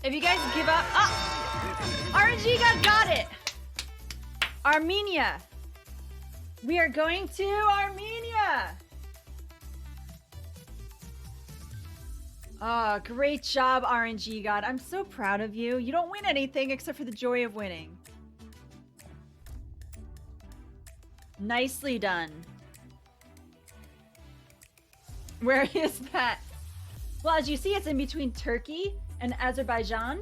If you guys give up... RNG got it! Armenia. We are going to Armenia. Oh, great job, RNG God. I'm so proud of you. You don't win anything except for the joy of winning. Nicely done. Where is that? Well, as you see, it's in between Turkey and Azerbaijan,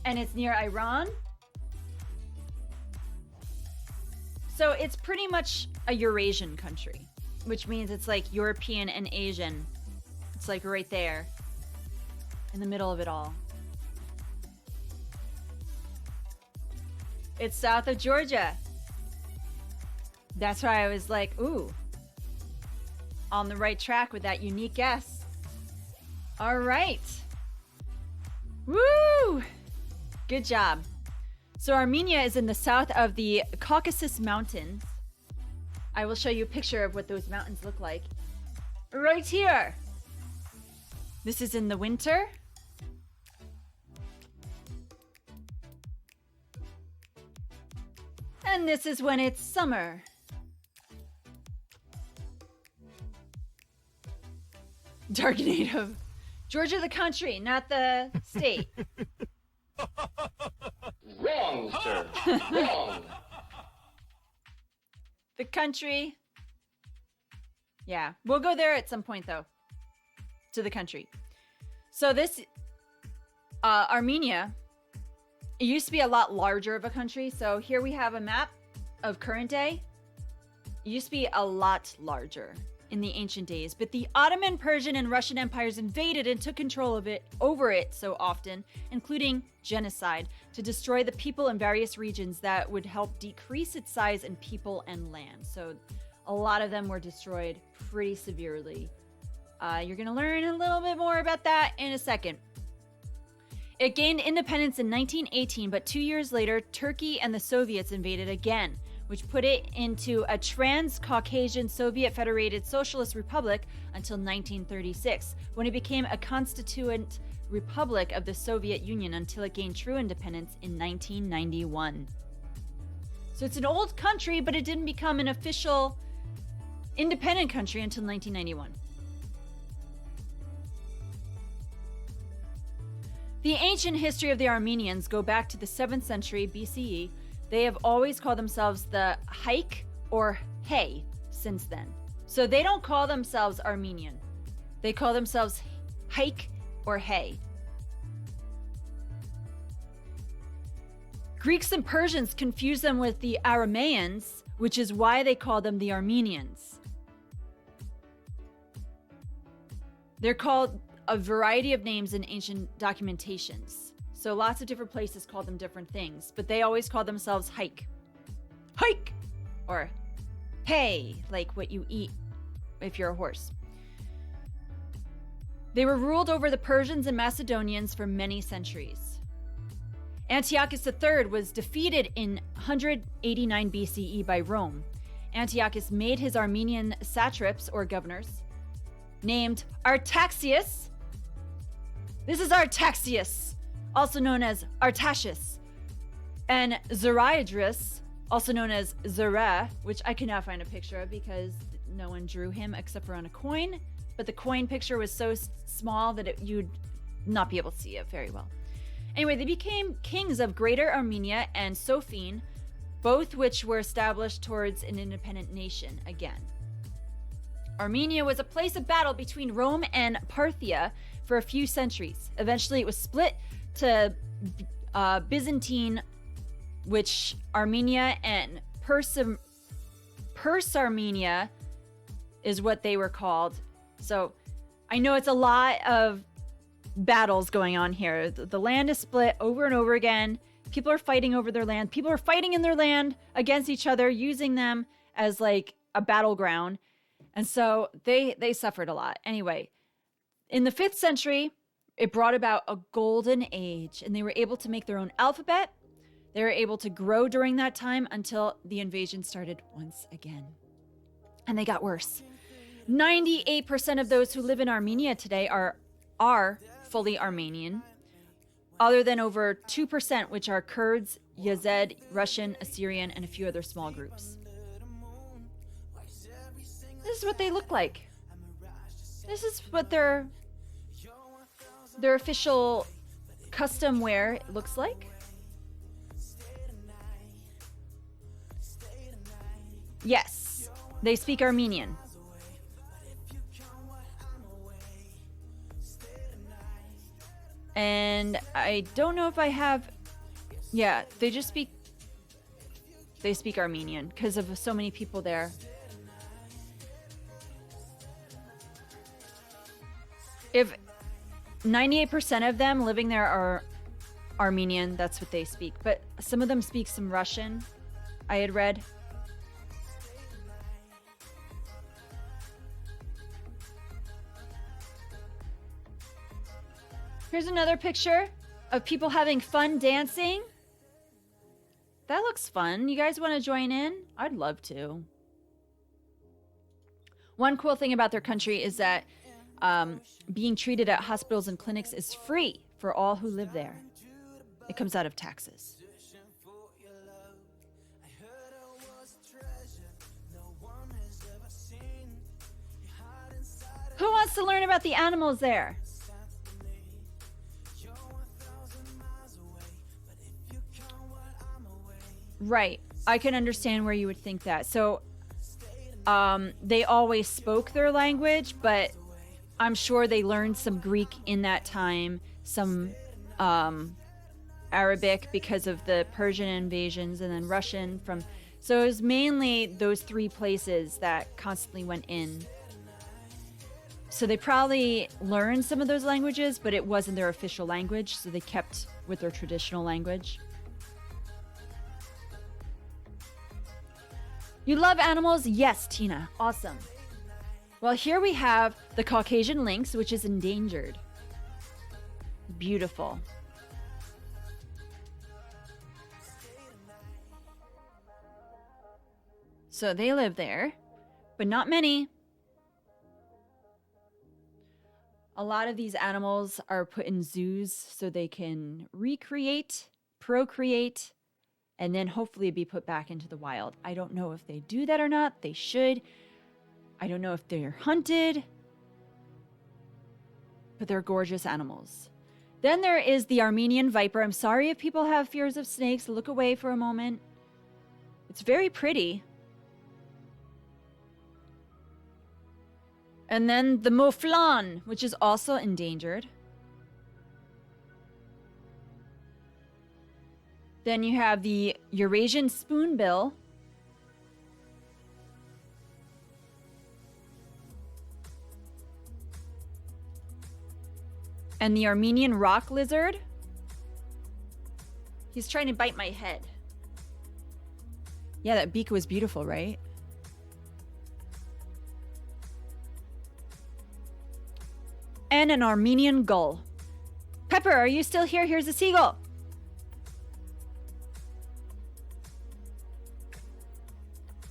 and it's near Iran. So it's pretty much a Eurasian country, which means it's like European and Asian. It's like right there in the middle of it all. It's south of Georgia. That's why I was like, ooh, on the right track with that unique guess. All right. Woo! Good job. So Armenia is in the south of the Caucasus Mountains. I will show you a picture of what those mountains look like. Right here. This is in the winter. And this is when it's summer. Dark native. Georgia the country, not the state. Wrong, sir. Wrong. The country. Yeah, we'll go there at some point, though. To the country. So this, Armenia, it used to be a lot larger of a country. So here we have a map of current day. It used to be a lot larger in the ancient days, but the Ottoman, Persian, and Russian empires invaded and took control of it, over it so often, including genocide, to destroy the people in various regions that would help decrease its size in people and land. So a lot of them were destroyed pretty severely. You're going to learn a little bit more about that in a second. It gained independence in 1918, but 2 years later, Turkey and the Soviets invaded again, which put it into a trans-Caucasian Soviet Federated Socialist Republic until 1936, when it became a constituent republic of the Soviet Union until it gained true independence in 1991. So it's an old country, but it didn't become an official independent country until 1991. The ancient history of the Armenians go back to the 7th century BCE. They have always called themselves the Haik or Hey since then. So they don't call themselves Armenian. They call themselves Haik or Hey. Greeks and Persians confuse them with the Aramaeans, which is why they call them the Armenians. They're called a variety of names in ancient documentations. So lots of different places call them different things, but they always call themselves hike. Hike! Or hey, like what you eat if you're a horse. They were ruled over the Persians and Macedonians for many centuries. Antiochus III was defeated in 189 BCE by Rome. Antiochus made his Armenian satraps or governors, named Artaxias. This is Artaxias, also known as Artaxias, and Zariadrus, also known as Zerah, which I cannot find a picture of because no one drew him except for on a coin, but the coin picture was so small that you'd not be able to see it very well. Anyway, they became kings of Greater Armenia and Sophene, both which were established towards an independent nation again. Armenia was a place of battle between Rome and Parthia for a few centuries. Eventually, it was split to Byzantine, which Armenia, and Perse-Armenia is what they were called. So I know it's a lot of battles going on here. The land is split over and over again. People are fighting over their land. People are fighting in their land against each other, using them as like a battleground. And so they suffered a lot. Anyway, in the 5th century, it brought about a golden age, and they were able to make their own alphabet. They were able to grow during that time until the invasion started once again. And they got worse. 98% of those who live in Armenia today are fully Armenian. other than over 2%, which are Kurds, Yazid, Russian, Assyrian, and a few other small groups. This is what they look like. This is what their official custom wear looks like. Yes, they speak Armenian. And I don't know if I have... Yeah, they speak Armenian because of so many people there. If 98% of them living there are Armenian, that's what they speak. But some of them speak some Russian, I had read. Here's another picture of people having fun dancing. That looks fun. You guys want to join in? I'd love to. One cool thing about their country is that being treated at hospitals and clinics is free for all who live there. It comes out of taxes. Who wants to learn about the animals there? Right. I can understand where you would think that. So they always spoke their language, but I'm sure they learned some Greek in that time, some Arabic because of the Persian invasions, and then Russian from... So it was mainly those three places that constantly went in. So they probably learned some of those languages, but it wasn't their official language, so they kept with their traditional language. You love animals? Yes, Tina. Awesome. Well, here we have the Caucasian lynx, which is endangered. Beautiful. So they live there, but not many. A lot of these animals are put in zoos so they can recreate, procreate, and then hopefully be put back into the wild. I don't know if they do that or not. They should. I don't know if they're hunted. But they're gorgeous animals. Then there is the Armenian viper. I'm sorry if people have fears of snakes. Look away for a moment. It's very pretty. And then the mouflon, which is also endangered. Then you have the Eurasian spoonbill. And the Armenian rock lizard. He's trying to bite my head. Yeah, that beak was beautiful, right? And an Armenian gull. Pepper, are you still here? Here's a seagull.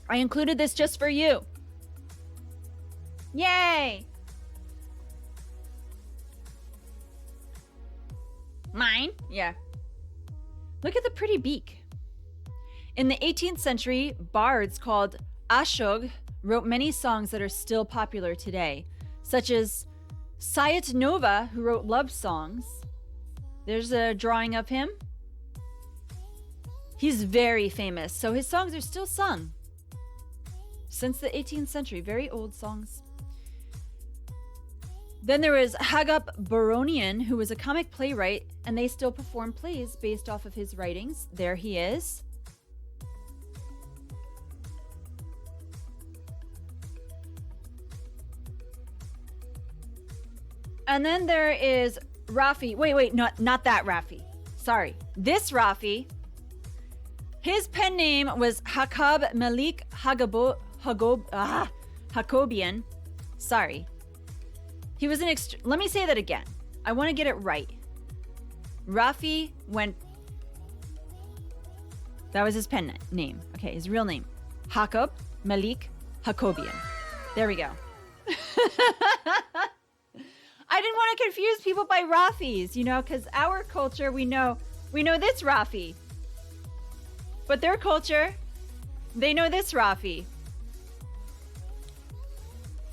I included this just for you. Yay! Mine? Yeah. Look at the pretty beak. In the 18th century, bards called Ashog wrote many songs that are still popular today, such as Sayat Nova, who wrote love songs. There's a drawing of him. He's very famous, so his songs are still sung. Since the 18th century, very old songs. Then there was Hagop Baronian, who was a comic playwright, and they still perform plays based off of his writings. There he is. And then there is Rafi. Wait, not that Rafi. Sorry. This Rafi. His pen name was Hakab Malik Hakobian. Sorry. He was an let me say that again. I want to get it right. Rafi went... That was his pen name. Okay, his real name. Hakab Malik Hakobian. There we go. I didn't want to confuse people by Rafis, you know, because our culture, we know this Rafi. But their culture, they know this Rafi.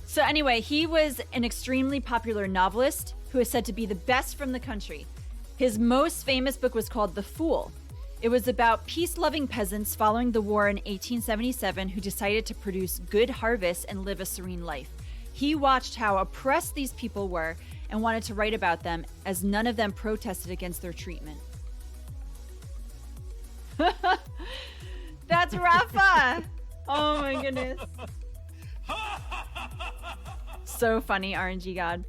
So anyway, he was an extremely popular novelist who is said to be the best from the country. His most famous book was called The Fool. It was about peace-loving peasants following the war in 1877 who decided to produce good harvests and live a serene life. He watched how oppressed these people were and wanted to write about them, as none of them protested against their treatment. That's Rafa! Oh my goodness. So funny, RNG God.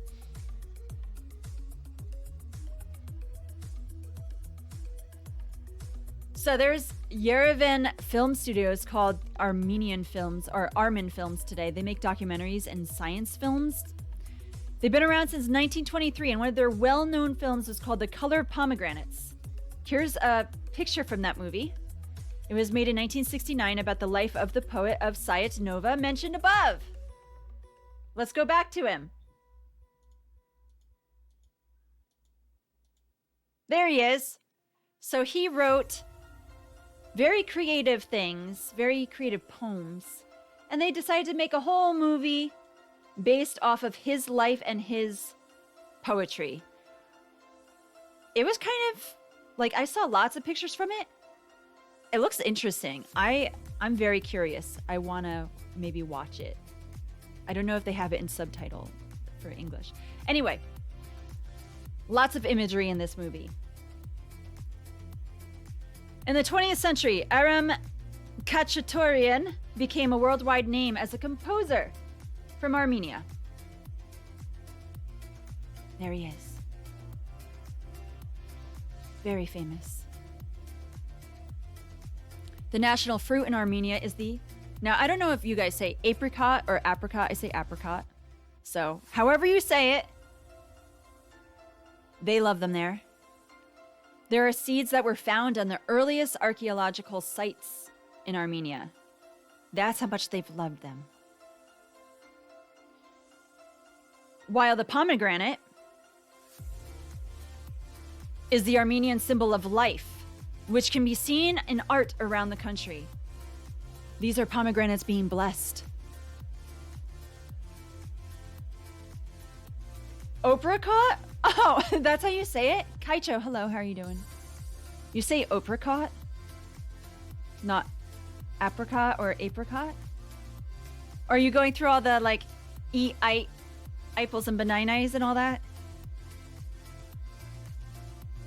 So there's Yerevan film studios called Armenian Films, or Armen Films today. They make documentaries and science films. They've been around since 1923, and one of their well-known films was called The Color of Pomegranates. Here's a picture from that movie. It was made in 1969 about the life of the poet of Sayat Nova mentioned above. Let's go back to him. There he is. So he wrote very creative things, very creative poems, and they decided to make a whole movie based off of his life and his poetry. It was kind of like, I saw lots of pictures from it. It looks interesting. I'm very curious. I want to maybe watch it. I don't know if they have it in subtitle for English. Anyway, lots of imagery in this movie. In the 20th century, Aram Khachaturian became a worldwide name as a composer from Armenia. There he is. Very famous. The national fruit in Armenia is now I don't know if you guys say apricot or apricot. I say apricot. So however you say it, they love them there. There are seeds that were found on the earliest archaeological sites in Armenia. That's how much they've loved them. While the pomegranate is the Armenian symbol of life, which can be seen in art around the country. These are pomegranates being blessed. Apricot? Oh, that's how you say it? Kaicho, hello, how are you doing? You say apricot? Not apricot or apricot? Are you going through all the like apples and bananas and all that?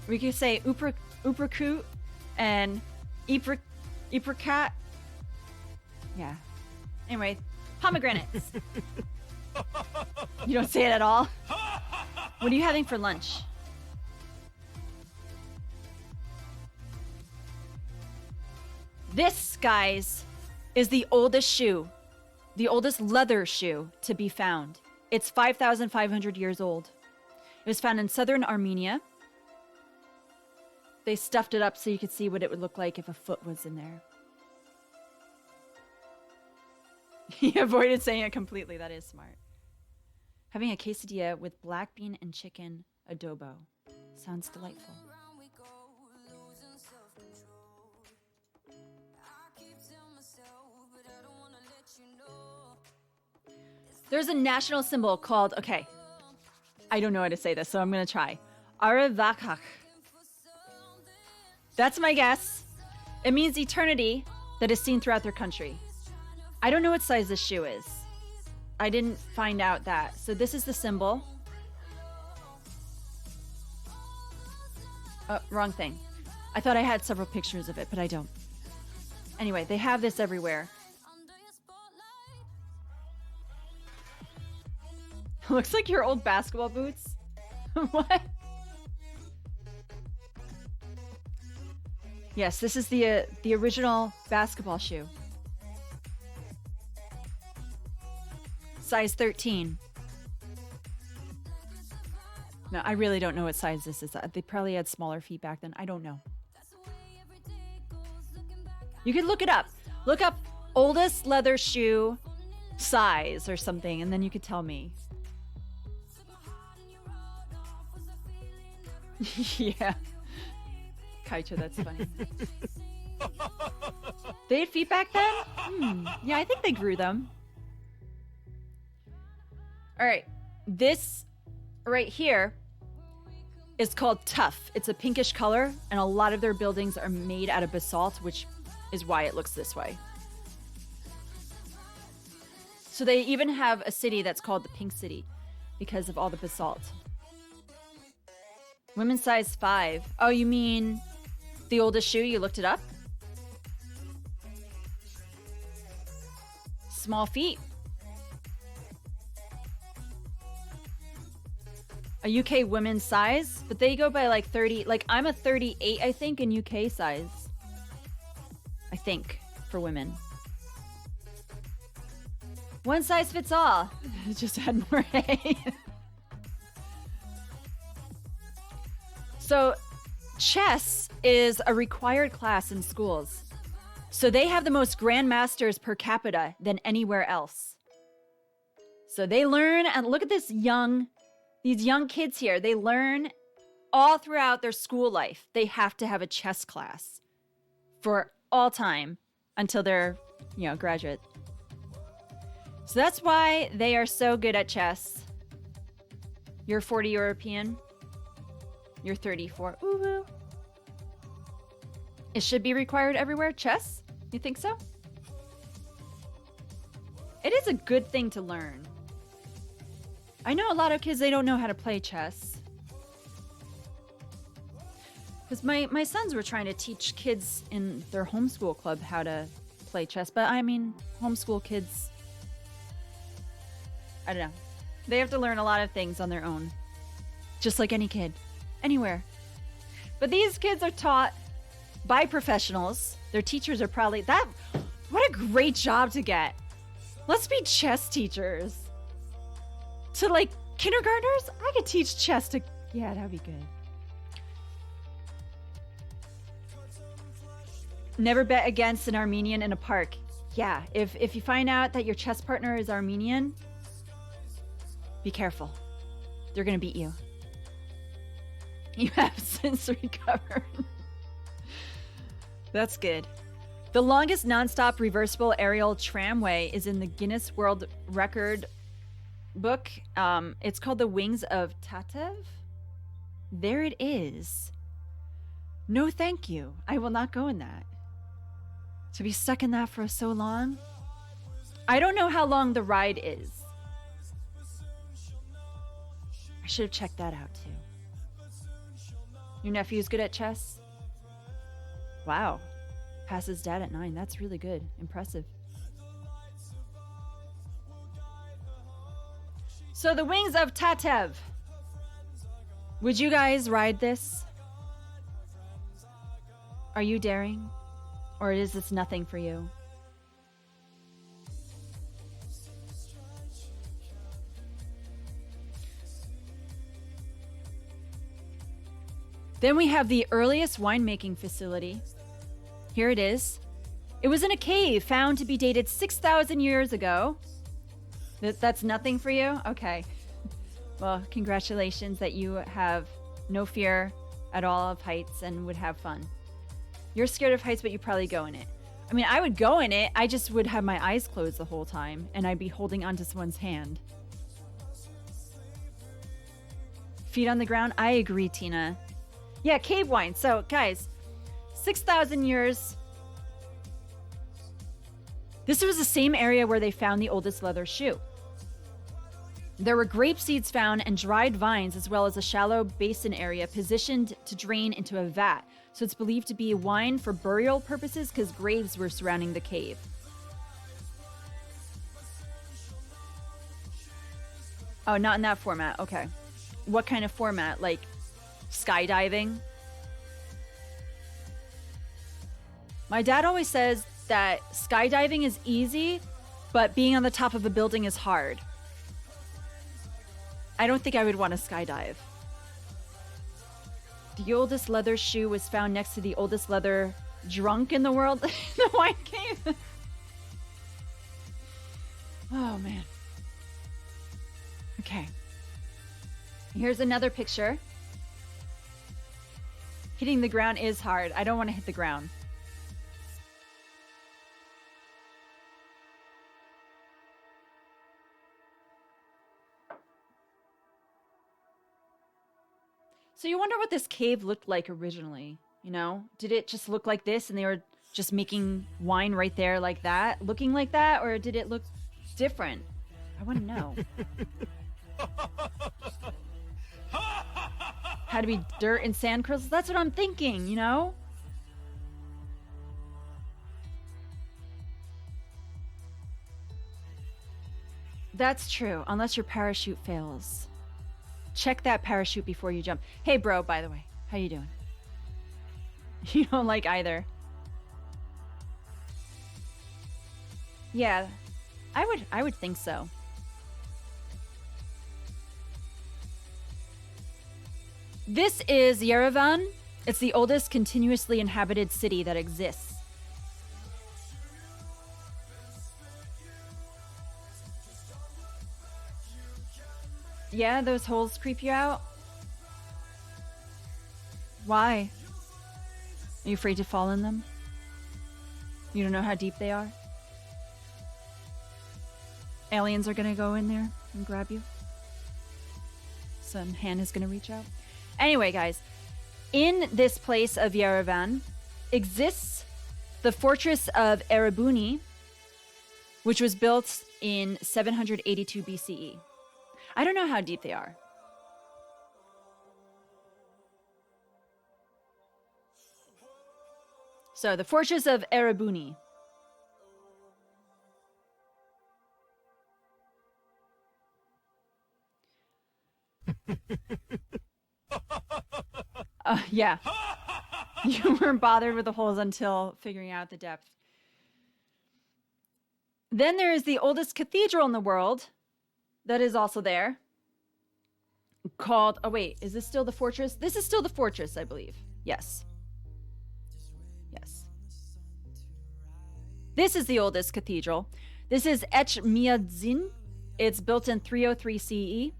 We could say uprikut and apricot. Yeah. Anyway, pomegranates. You don't say it at all? What are you having for lunch? This, guys, is the oldest shoe. The oldest leather shoe to be found. It's 5,500 years old. It was found in southern Armenia. They stuffed it up so you could see what it would look like if a foot was in there. He avoided saying it completely. That is smart. Having a quesadilla with black bean and chicken adobo. Sounds delightful. There's a national symbol called, okay, I don't know how to say this, so I'm going to try. Aravakach. That's my guess. It means eternity that is seen throughout their country. I don't know what size this shoe is. I didn't find out that. So this is the symbol. Oh, wrong thing. I thought I had several pictures of it, but I don't. Anyway, they have this everywhere. Looks like your old basketball boots. What? Yes, this is the original basketball shoe. Size 13. No, I really don't know what size this is. They probably had smaller feet back then. I don't know. You could look it up. Look up oldest leather shoe size or something, and then you could tell me. Yeah. Kaito, that's funny. They had feet back then? Yeah, I think they grew them. All right. This right here is called tuff. It's a pinkish color, and a lot of their buildings are made out of basalt, which is why it looks this way. So they even have a city that's called the Pink City because of all the basalt. Women's size 5. Oh, you mean the oldest shoe? You looked it up? Small feet. A UK women's size, but they go by like 30. Like I'm a 38, I think, in UK size. I think, for women. One size fits all. Just add more hay. So, chess is a required class in schools. So they have the most grandmasters per capita than anywhere else. So they learn, and look at these young kids here. They learn all throughout their school life. They have to have a chess class for all time until they're, graduate. So that's why they are so good at chess. You're 40 European. You're 34. Ooh. It should be required everywhere. Chess? You think so? It is a good thing to learn. I know a lot of kids, they don't know how to play chess. Because my sons were trying to teach kids in their homeschool club how to play chess. But I mean, homeschool kids, I don't know. They have to learn a lot of things on their own. Just like any kid. Anywhere. But these kids are taught by professionals. Their teachers are probably... What a great job to get. Let's be chess teachers. To like kindergartners? I could teach chess to... Yeah, that would be good. Never bet against an Armenian in a park. Yeah, if you find out that your chess partner is Armenian, be careful. They're going to beat you. You have since recovered. That's good. The longest nonstop reversible aerial tramway is in the Guinness World Record book. It's called the Wings of Tatev. There it is. No, thank you. I will not go in that. To be stuck in that for so long. I don't know how long the ride is. I should have checked that out too. Your nephew's good at chess? Wow. Passes dad at 9. That's really good. Impressive. So the Wings of Tatev. Would you guys ride this? Are you daring? Or is this nothing for you? Then we have the earliest winemaking facility. Here it is. It was in a cave found to be dated 6,000 years ago. That's nothing for you? Okay. Well, congratulations that you have no fear at all of heights and would have fun. You're scared of heights, but you probably go in it. I mean, I would go in it. I just would have my eyes closed the whole time and I'd be holding onto someone's hand. Feet on the ground? I agree, Tina. Yeah, cave wine. So, guys, 6,000 years. This was the same area where they found the oldest leather shoe. There were grape seeds found and dried vines, as well as a shallow basin area positioned to drain into a vat. So it's believed to be wine for burial purposes because graves were surrounding the cave. Oh, not in that format. Okay. What kind of format? Like skydiving? My dad always says that skydiving is easy, but being on the top of a building is hard. I don't think I would want to skydive. The oldest leather shoe was found next to the oldest leather drunk in the world. The wine cave. Oh, man. Okay. Here's another picture. Hitting the ground is hard. I don't want to hit the ground. So you wonder what this cave looked like originally, you know? Did it just look like this and they were just making wine right there like that, looking like that? Or did it look different? I want to know. Had to be dirt and sand crystals? That's what I'm thinking, you know? That's true, unless your parachute fails. Check that parachute before you jump. Hey, bro, by the way. How you doing? You don't like either. Yeah, I would think so. This is Yerevan. It's the oldest continuously inhabited city that exists. Yeah, those holes creep you out? Why? Are you afraid to fall in them? You don't know how deep they are? Aliens are gonna go in there and grab you? Some hand is gonna reach out? Anyway, guys, in this place of Yerevan exists the fortress of Erebuni, which was built in 782 BCE. I don't know how deep they are. So, the fortress of Erebuni. Yeah. You weren't bothered with the holes until figuring out the depth. Then there is the oldest cathedral in the world that is also there. Called, oh wait, is this still the fortress? This is still the fortress, I believe. Yes. Yes. This is the oldest cathedral. This is Echmiadzin. It's built in 303 CE.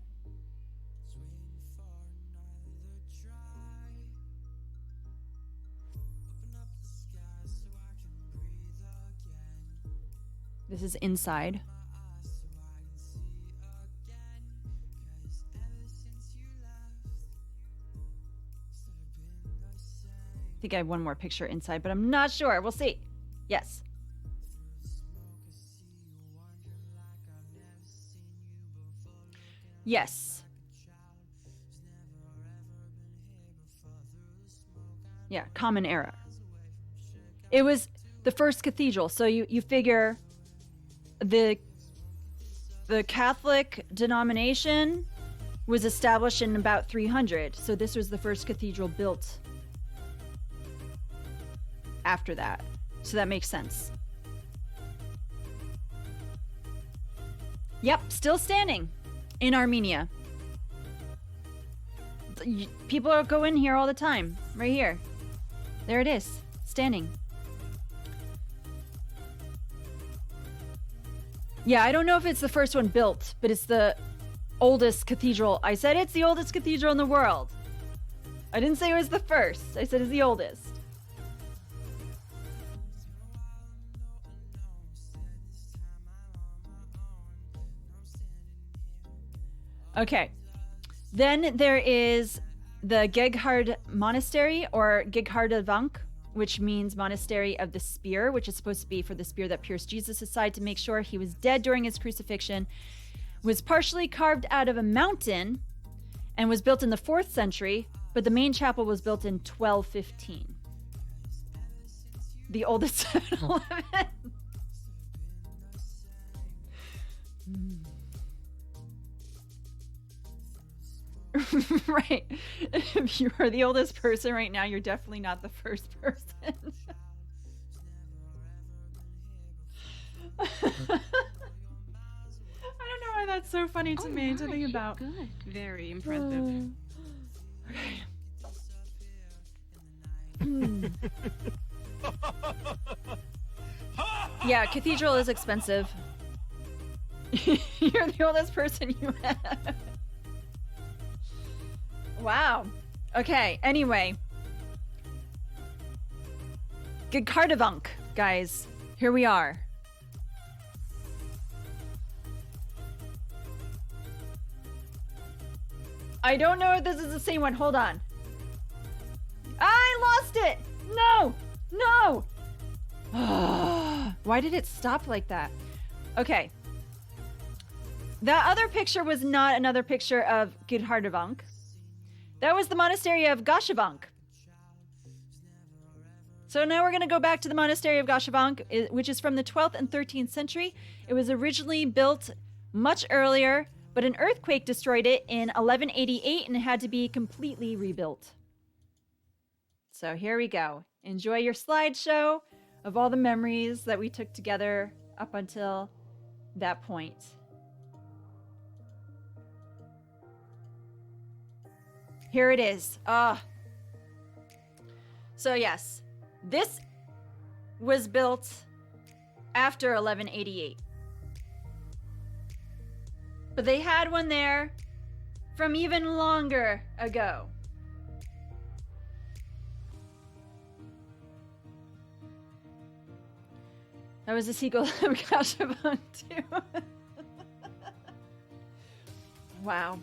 This is inside. I think I have one more picture inside, but I'm not sure. We'll see. Yes. Yes. Yeah, Common Era. It was the first cathedral. So you figure the Catholic denomination was established in about 300. So this was the first cathedral built after that. So that makes sense. Yep, still standing in Armenia. People go in here all the time. Right here. There it is. Standing. Yeah, I don't know if it's the first one built, but it's the oldest cathedral. I said it's the oldest cathedral in the world. I didn't say it was the first. I said it's the oldest. Okay. Then there is the Geghard Monastery, or Geghardvank, which means Monastery of the Spear, which is supposed to be for the spear that pierced Jesus' side to make sure he was dead during his crucifixion, was partially carved out of a mountain and was built in the 4th century, but the main chapel was built in 1215. The oldest 7-Eleven. Right. If you are the oldest person right now, you're definitely not the first person. I don't know why that's so funny to me to think about. Good. Very impressive. Yeah, cathedral is expensive. You're the oldest person you have. Wow. Okay, anyway. Gkardavunk, guys. Here we are. I don't know if this is the same one. Hold on. I lost it! No! No! Why did it stop like that? Okay. That other picture was not another picture of Gkardavunk. That was the monastery of Gashavank. So now we're going to go back to the monastery of Gashavank, which is from the 12th and 13th century. It was originally built much earlier, but an earthquake destroyed it in 1188 and it had to be completely rebuilt. So here we go. Enjoy your slideshow of all the memories that we took together up until that point. Here it is. So yes, this was built after 1188. But they had one there from even longer ago. That was a sequel of Gashavank too. Wow.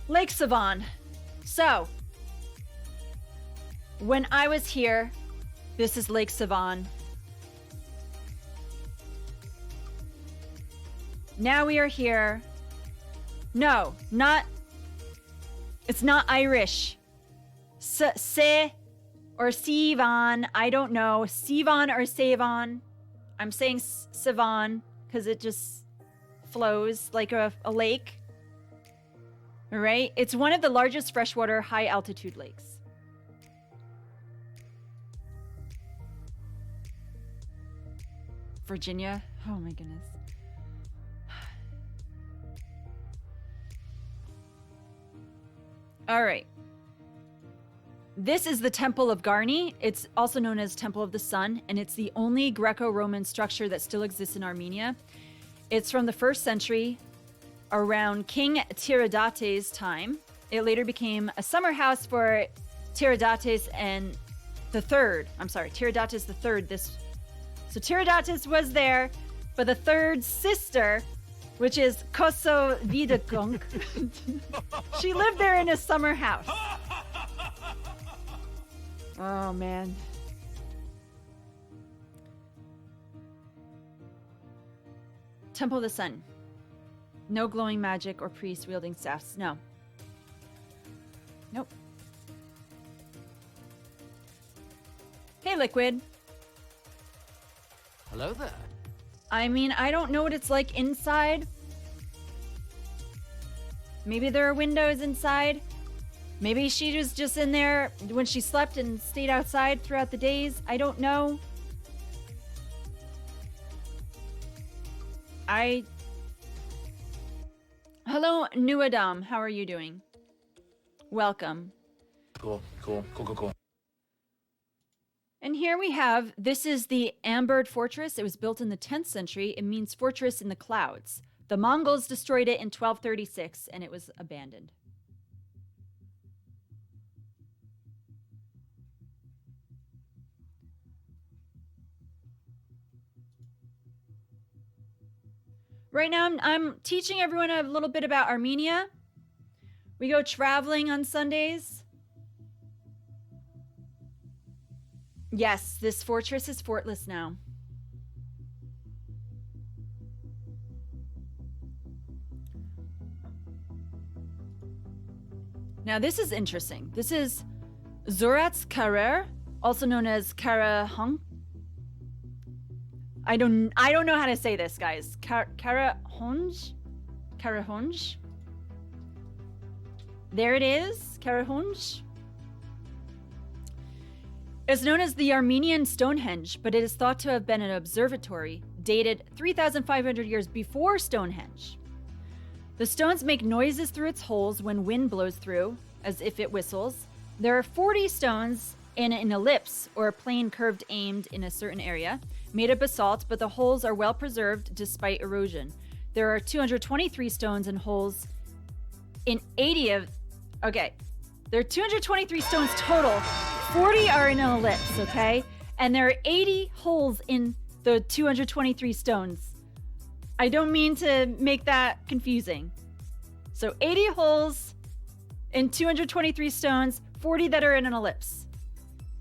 Lake Savon. So, when I was here, this is Lake Savon. Now we are here. No, not. It's not Irish. Se or Sivan. I don't know. Sivan or Savon. I'm saying Savon because it just flows like a lake. All right. It's one of the largest freshwater high altitude lakes. Virginia. Oh my goodness. All right. This is the Temple of Garni. It's also known as Temple of the Sun, and it's the only Greco-Roman structure that still exists in Armenia. It's from the 1st century, around King Tiridates' time. It later became a summer house for Tiridates and the third. I'm sorry, Tiridates the third. So Tiridates was there, but the third sister, which is Koso Vidakunk, she lived there in a summer house. Oh, man. Temple of the Sun. No glowing magic or priests wielding staffs. No. Nope. Hey, Liquid. Hello there. I mean, I don't know what it's like inside. Maybe there are windows inside. Maybe she was just in there when she slept and stayed outside throughout the days. I don't know. Hello, New Adam. How are you doing? Welcome. Cool. And here we have, this is the Ambered Fortress. It was built in the 10th century. It means fortress in the clouds. The Mongols destroyed it in 1236 and it was abandoned. Right now, I'm teaching everyone a little bit about Armenia. We go traveling on Sundays. Yes, this fortress is fortless now. Now, this is interesting. This is Zorat's Karer, also known as Karahong. I don't know how to say this, guys. Karahonj? Karahonj? There it is. Karahonj. It's known as the Armenian Stonehenge, but it is thought to have been an observatory dated 3,500 years before Stonehenge. The stones make noises through its holes when wind blows through, as if it whistles. There are 40 stones in an ellipse, or a plane curved aimed in a certain area, made of basalt, but the holes are well preserved despite erosion. There are 223 stones and holes in 80 of... Okay. There are 223 stones total. 40 are in an ellipse, okay? And there are 80 holes in the 223 stones. I don't mean to make that confusing. So 80 holes in 223 stones, 40 that are in an ellipse.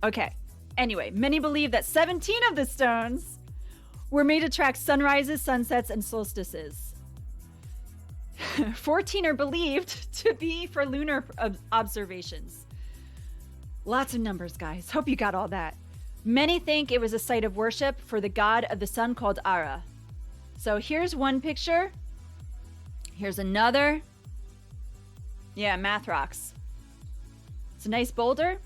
Okay. Anyway, many believe that 17 of the stones were made to track sunrises, sunsets, and solstices. 14 are believed to be for lunar observations. Lots of numbers, guys. Hope you got all that. Many think it was a site of worship for the god of the sun called Ara. So here's one picture. Here's another. Yeah, math rocks. It's a nice boulder.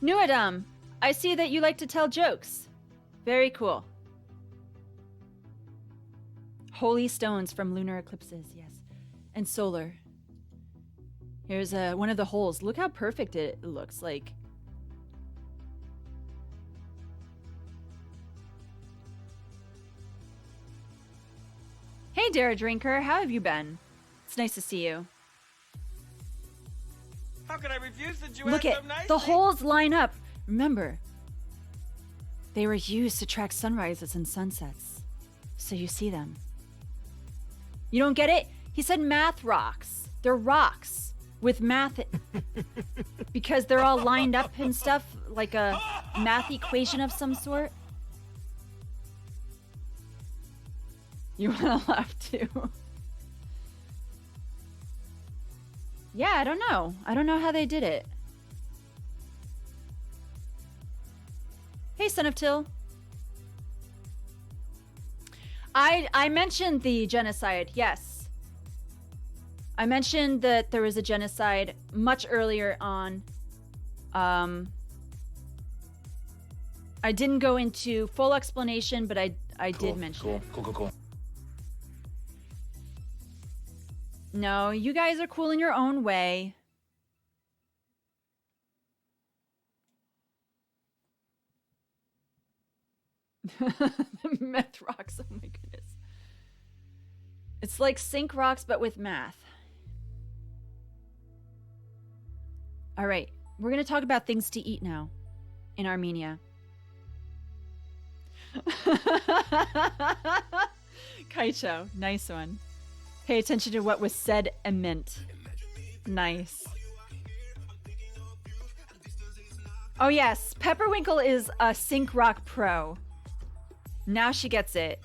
Nuadam, I see that you like to tell jokes. Very cool. Holy stones from lunar eclipses, yes. And solar. Here's one of the holes. Look how perfect it looks like. Hey, Dara Drinker, how have you been? It's nice to see you. How could I refuse that you Look asked at so nicely? the holes line up. Remember, they were used to track sunrises and sunsets, so you see them. You don't get it? He said math rocks. They're rocks with math because they're all lined up and stuff, like a math equation of some sort. You want to laugh too? Yeah, I don't know. I don't know how they did it. Hey, Son of Till. I mentioned the genocide, yes. I mentioned that there was a genocide much earlier on. I didn't go into full explanation, but I did mention it. Cool. No, you guys are cool in your own way. Meth rocks, oh my goodness. It's like sync rocks, but with math. All right, we're going to talk about things to eat now in Armenia. Kaicho, nice one. Pay attention to what was said and meant. Nice. Oh yes, Pepperwinkle is a sync rock pro. Now she gets it.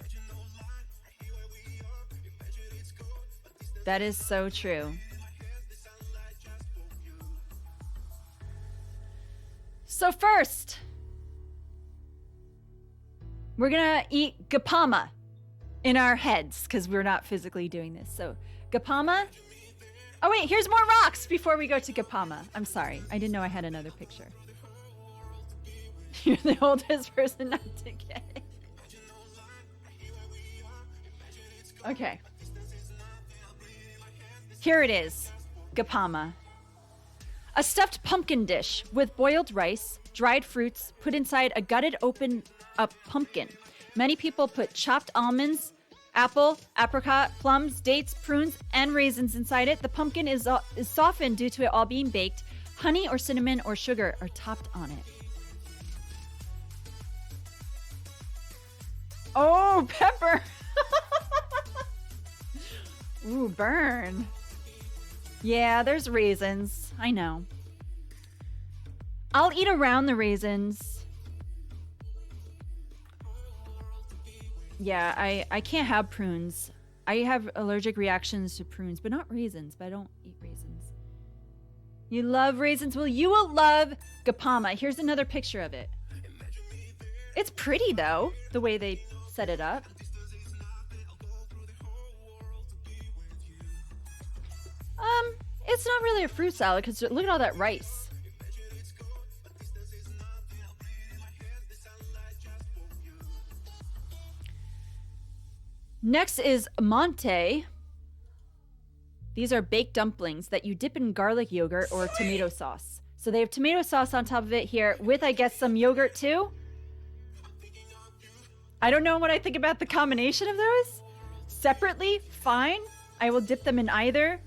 That is so true. So first, we're gonna eat gapama in our heads because we're not physically doing this. So gapama. Oh wait, here's more rocks before we go to gapama. I'm sorry, I didn't know I had another picture. You're the oldest person not to get it. Okay. Here it is, gapama. A stuffed pumpkin dish with boiled rice, dried fruits, put inside a gutted open up pumpkin. Many people put chopped almonds, apple, apricot, plums, dates, prunes, and raisins inside it. The pumpkin is softened due to it all being baked. Honey or cinnamon or sugar are topped on it. Oh, pepper! Ooh, burn. Yeah, there's raisins. I know. I'll eat around the raisins. Yeah, I can't have prunes. I have allergic reactions to prunes, but not raisins. But I don't eat raisins. You love raisins? Well, you will love gapama. Here's another picture of it. It's pretty, though, the way they set it up. It's not really a fruit salad because look at all that rice. Next is monte. These are baked dumplings that you dip in garlic yogurt or tomato sauce. So they have tomato sauce on top of it here with, I guess, some yogurt too. I don't know what I think about the combination of those. Separately, fine. I will dip them in either.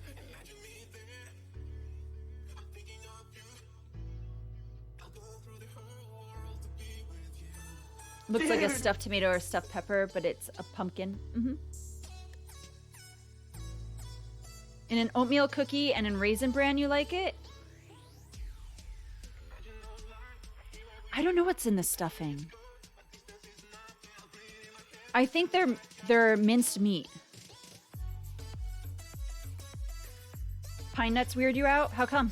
Looks like a stuffed tomato or stuffed pepper, but it's a pumpkin. In an oatmeal cookie and in Raisin Bran, you like it? I don't know what's in the stuffing. I think they're minced meat. Pine nuts weird you out? How come?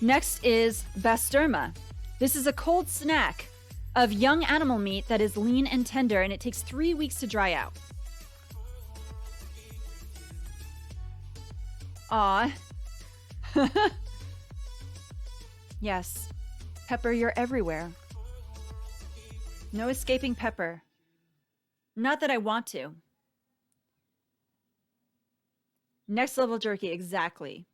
Next is basturma. This is a cold snack of young animal meat that is lean and tender, and it takes 3 weeks to dry out. Aw. Yes. Pepper, you're everywhere. No escaping Pepper. Not that I want to. Next level jerky, exactly.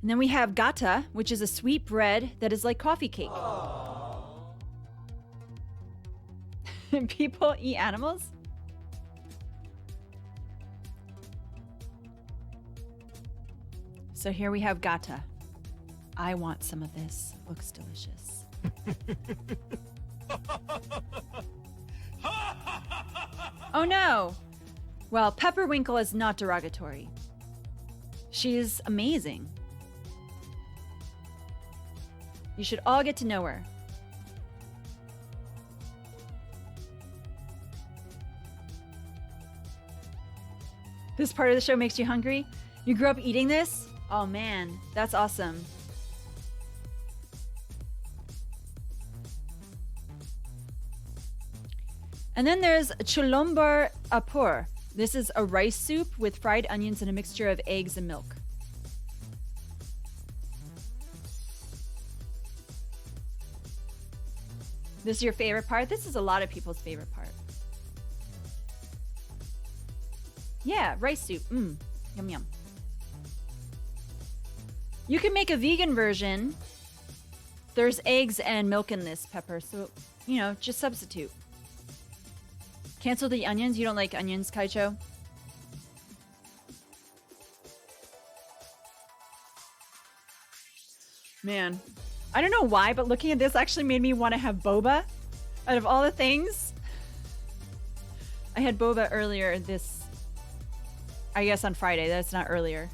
And then we have gata, which is a sweet bread that is like coffee cake. People eat animals? So here we have gata. I want some of this. Looks delicious. Oh no! Well, Pepperwinkle is not derogatory. She's amazing. You should all get to know her. This part of the show makes you hungry? You grew up eating this? Oh man, that's awesome. And then there's chulombar apur. This is a rice soup with fried onions and a mixture of eggs and milk. This is your favorite part? This is a lot of people's favorite part. Yeah, rice soup. Yum, yum. You can make a vegan version. There's eggs and milk in this, Pepper. So, you know, just substitute. Cancel the onions. You don't like onions, Kaicho? Man. I don't know why, but looking at this actually made me want to have boba. Out of all the things. I had boba earlier I guess on Friday. That's not earlier.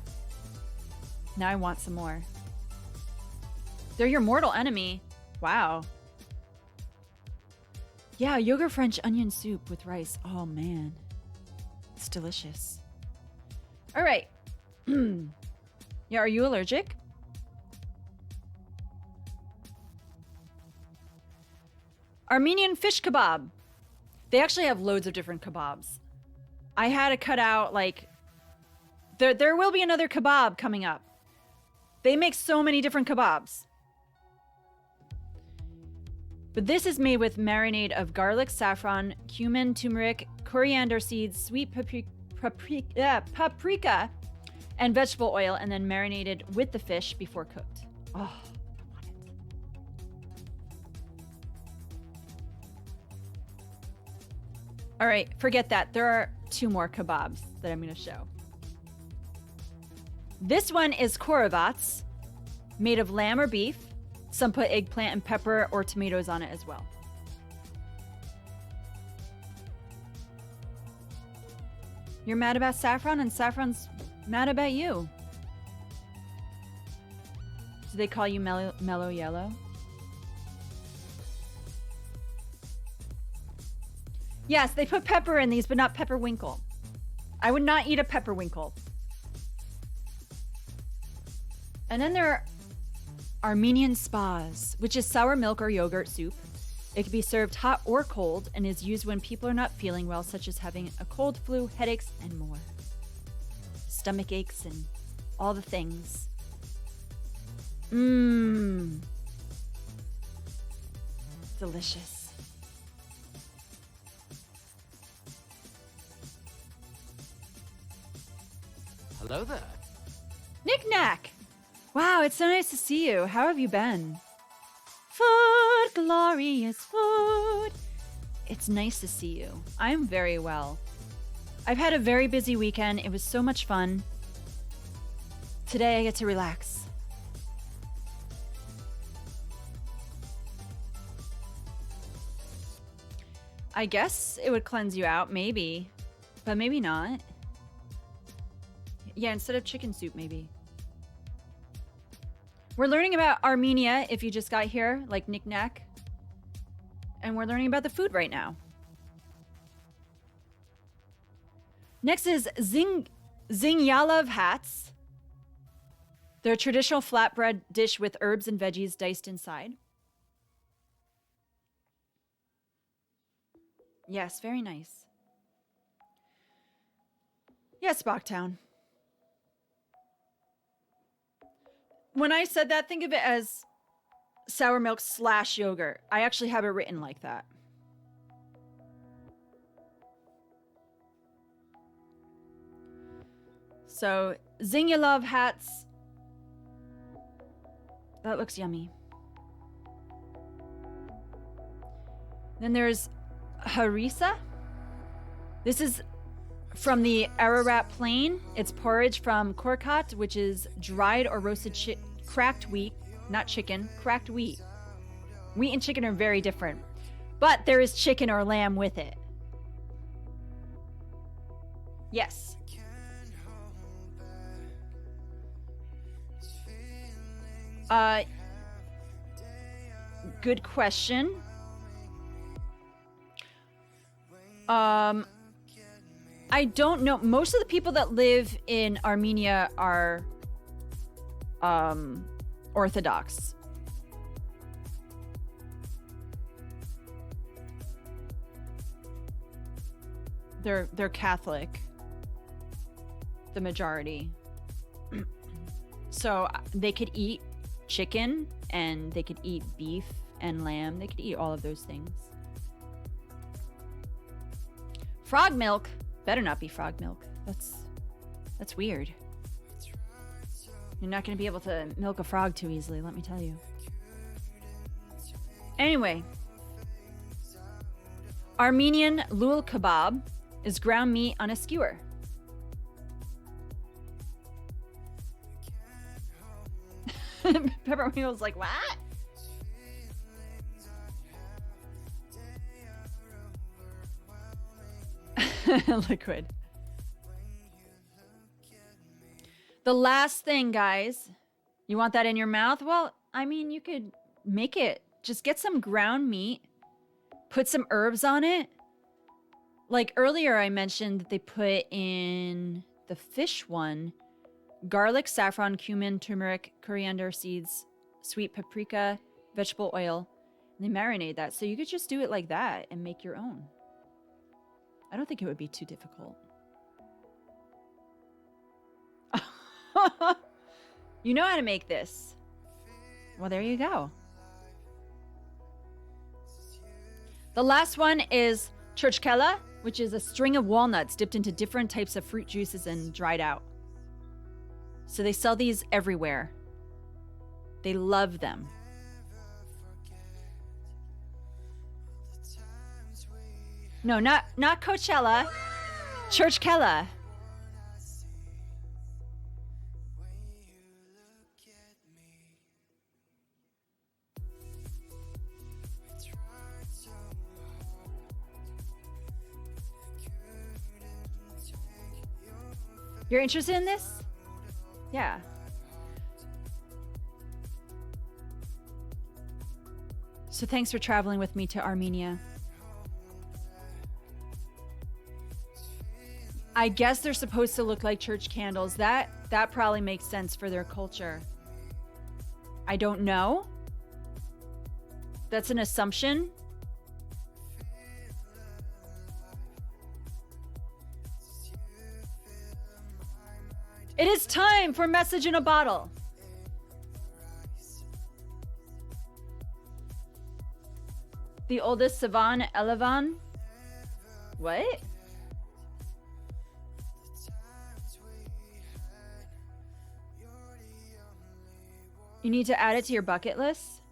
Now I want some more. They're your mortal enemy. Wow. Yeah, yogurt French onion soup with rice. Oh, man. It's delicious. All right. Yeah, are you allergic? Armenian fish kebab. They actually have loads of different kebabs. I had to cut out, like... There will be another kebab coming up. They make so many different kebabs. But this is made with marinade of garlic, saffron, cumin, turmeric, coriander seeds, sweet paprika, and vegetable oil, and then marinated with the fish before cooked. Oh, I want it. All right, forget that. There are 2 more kebabs that I'm going to show. This one is koravats, made of lamb or beef. Some put eggplant and pepper or tomatoes on it as well. You're mad about saffron and saffron's mad about you. Do they call you mellow yellow? Yes, they put pepper in these, but not pepperwinkle. I would not eat a pepperwinkle. And then there are Armenian spas, which is sour milk or yogurt soup. It can be served hot or cold and is used when people are not feeling well, such as having a cold, flu, headaches, and more. Stomach aches and all the things. Delicious. Hello there. Knick-knack! Wow, it's so nice to see you. How have you been? Food, glorious food. It's nice to see you. I'm very well. I've had a very busy weekend. It was so much fun. Today I get to relax. I guess it would cleanse you out, maybe. But maybe not. Yeah, instead of chicken soup, maybe. We're learning about Armenia if you just got here, like knick-knack. And we're learning about the food right now. Next is Zingyalov hats. They're a traditional flatbread dish with herbs and veggies diced inside. Yes, very nice. Yes, Bachtown. When I said that, think of it as sour milk / yogurt. I actually have it written like that. So, Zingyalov hats. That looks yummy. Then there's harissa. This is from the Ararat Plain. It's porridge from korkat, which is dried or roasted cracked wheat, not chicken, cracked wheat. Wheat and chicken are very different, but there is chicken or lamb with it. Yes. Good question. I don't know. Most of the people that live in Armenia are Orthodox. They're Catholic. The majority. So they could eat chicken and they could eat beef and lamb. They could eat all of those things. Frog milk. Better not be frog milk. That's weird. You're not going to be able to milk a frog too easily, let me tell you. Anyway. Armenian lul kebab is ground meat on a skewer. Pepperoni was like, what? Liquid. The last thing, guys. You want that in your mouth? Well, I mean, you could make it. Just get some ground meat. Put some herbs on it. Like earlier I mentioned that they put in the fish one garlic, saffron, cumin, turmeric, coriander seeds, sweet paprika, vegetable oil. And they marinate that. So you could just do it like that and make your own. I don't think it would be too difficult. You know how to make this. Well, there you go. The last one is churchkela, which is a string of walnuts dipped into different types of fruit juices and dried out. So they sell these everywhere. They love them. No, not Coachella. Churchkela. You're interested in this? Yeah. So thanks for traveling with me to Armenia. I guess they're supposed to look like church candles. That probably makes sense for their culture. I don't know. That's an assumption. It is time for Message in a Bottle. The oldest Savan Elevan. What? You need to add it to your bucket list.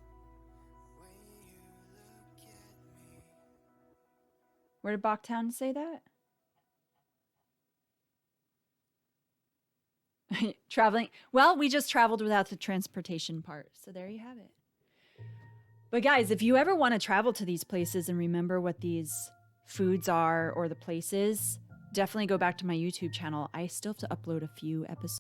Where did Bachtown say that? Traveling. Well, we just traveled without the transportation part. So there you have it. But guys, if you ever want to travel to these places and remember what these foods are or the places, definitely go back to my YouTube channel. I still have to upload a few episodes.